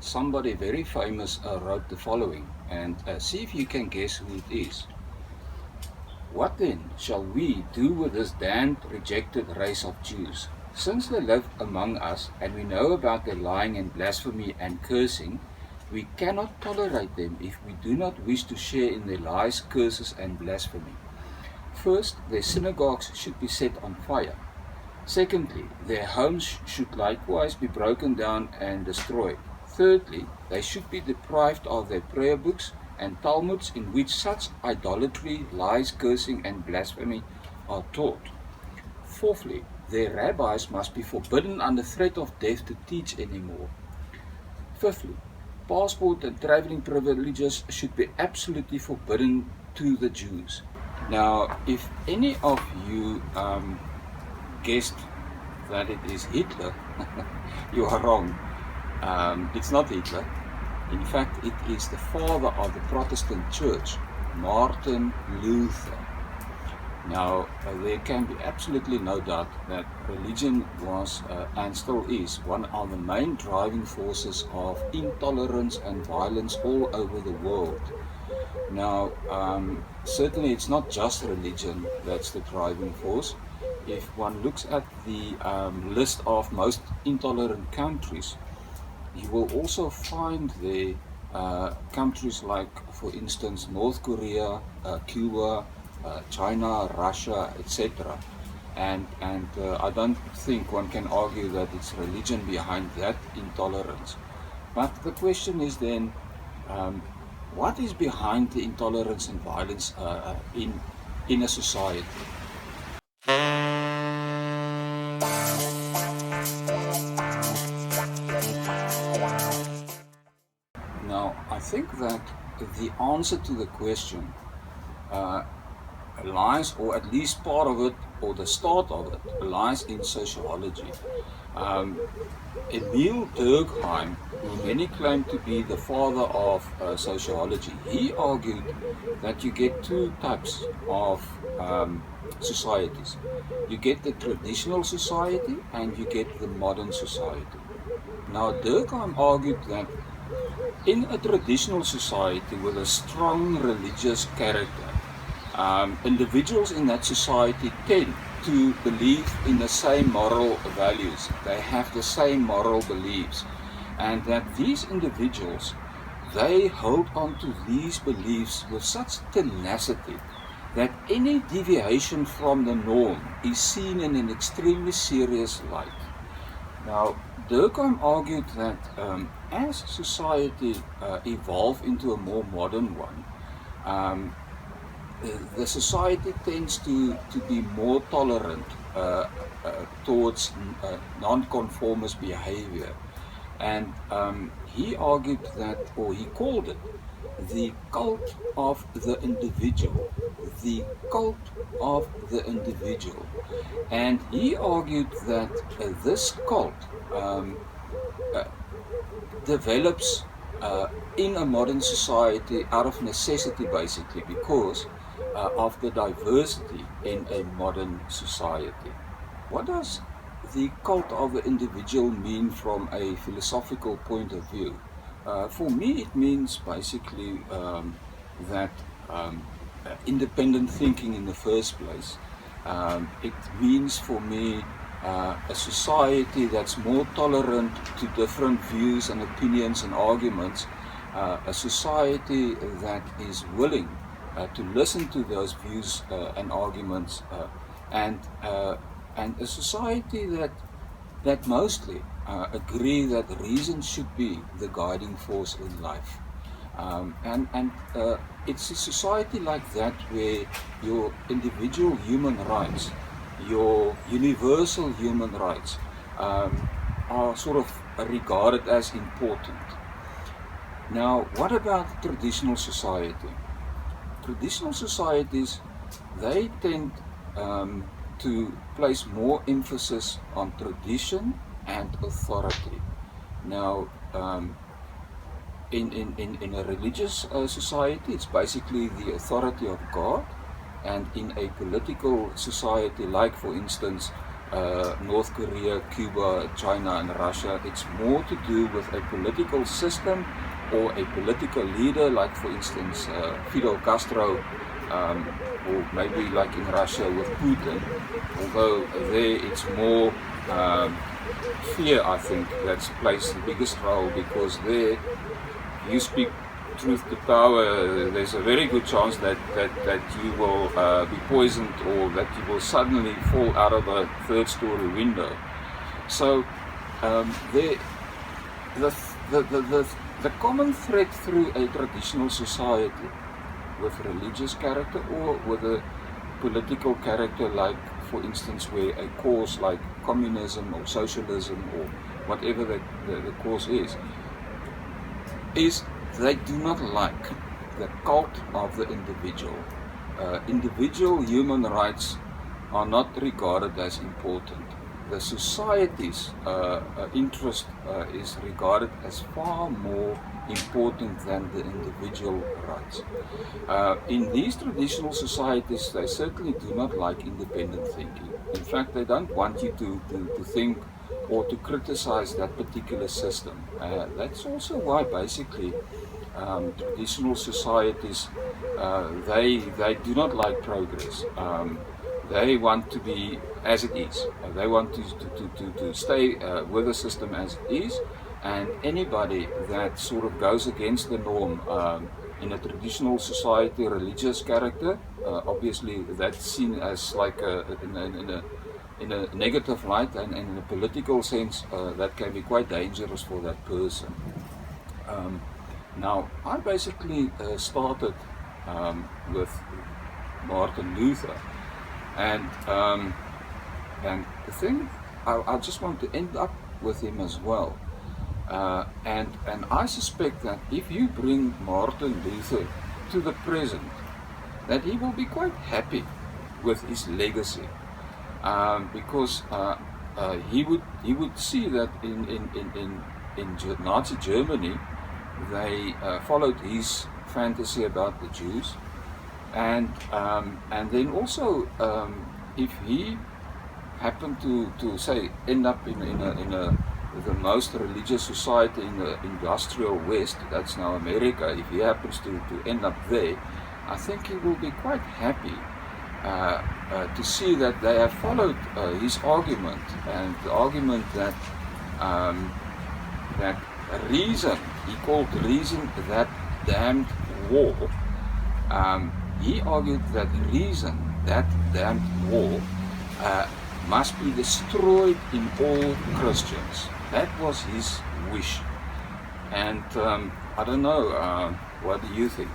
somebody very famous wrote the following, and see if you can guess who it is. What then shall we do with this damned, rejected race of Jews? Since they live among us, and we know about their lying and blasphemy and cursing, we cannot tolerate them if we do not wish to share in their lies, curses, and blasphemy. First, their synagogues should be set on fire. Secondly, their homes should likewise be broken down and destroyed. Thirdly, they should be deprived of their prayer books and Talmuds in which such idolatry, lies, cursing, and blasphemy are taught. Fourthly, their rabbis must be forbidden under threat of death to teach anymore. Fifthly, passport and traveling privileges should be absolutely forbidden to the Jews. Now, if any of you guessed that it is Hitler, you are wrong. It's not Hitler. In fact, it is the father of the Protestant Church, Martin Luther. Now, there can be absolutely no doubt that religion was and still is one of the main driving forces of intolerance and violence all over the world. Now, certainly it's not just religion that's the driving force. If one looks at the list of most intolerant countries, you will also find there countries like, for instance, North Korea, Cuba, China, Russia, etc. And I don't think one can argue that it's religion behind that intolerance. But the question is then, what is behind the intolerance and violence in a society? Now, I think that the answer to the question lies, or at least part of it, or the start of it, lies in sociology. Emil Durkheim, who many claim to be the father of sociology, he argued that you get two types of societies. You get the traditional society and you get the modern society. Now, Durkheim argued that in a traditional society with a strong religious character, individuals in that society tend to believe in the same moral values. They have the same moral beliefs, and that these individuals, they hold on to these beliefs with such tenacity that any deviation from the norm is seen in an extremely serious light. Now, Durkheim argued that as society evolved into a more modern one, the society tends to be more tolerant towards non-conformist behavior. And he argued that, or he called it, the cult of the individual. The cult of the individual. And he argued that this cult develops in a modern society out of necessity, basically, because of the diversity in a modern society. What does the cult of the individual mean from a philosophical point of view? For me, it means basically that independent thinking in the first place. It means for me a society that's more tolerant to different views and opinions and arguments, a society that is willing to listen to those views and arguments, and a society that mostly agree that reason should be the guiding force in life. It's a society like that where your individual human rights, your universal human rights, are sort of regarded as important. Now, what about traditional society? Traditional societies, they tend to place more emphasis on tradition and authority. Now, in a religious society, it's basically the authority of God, and in a political society, like for instance North Korea, Cuba, China, and Russia. It's more to do with a political system or a political leader, like for instance Fidel Castro, or maybe like in Russia with Putin. Although there it's more fear, I think, that's plays the biggest role, because there you speak truth to power, there's a very good chance that you will be poisoned, or that you will suddenly fall out of a third-story window. So there, the, the common thread through a traditional society with religious character or with a political character, like for instance where a cause like communism or socialism or whatever the cause is they do not like the cult of the individual. Individual human rights are not regarded as important. The society's interest is regarded as far more important than the individual rights. In these traditional societies, they certainly do not like independent thinking. In fact, they don't want you to think or to criticize that particular system. That's also why basically traditional societies, they do not like progress. They want to be as it is. They want to stay with the system as it is, and anybody that sort of goes against the norm in a traditional society, religious character, obviously that's seen as like in a negative light, and in a political sense that can be quite dangerous for that person. Now, I basically started with Martin Luther, and the thing I just want to end up with him as well. And I suspect that if you bring Martin Luther to the present, that he will be quite happy with his legacy, because he would see that in Nazi Germany they followed his fantasy about the Jews, and then also if he happened to say end up in the most religious society in the industrial West, that's now America, if he happens to end up there, I think he will be quite happy to see that they have followed his argument, and the argument that that reason, he called reason that damned war. He argued that reason, that damned war, must be destroyed in all Christians. That was his wish. And I don't know, what do you think?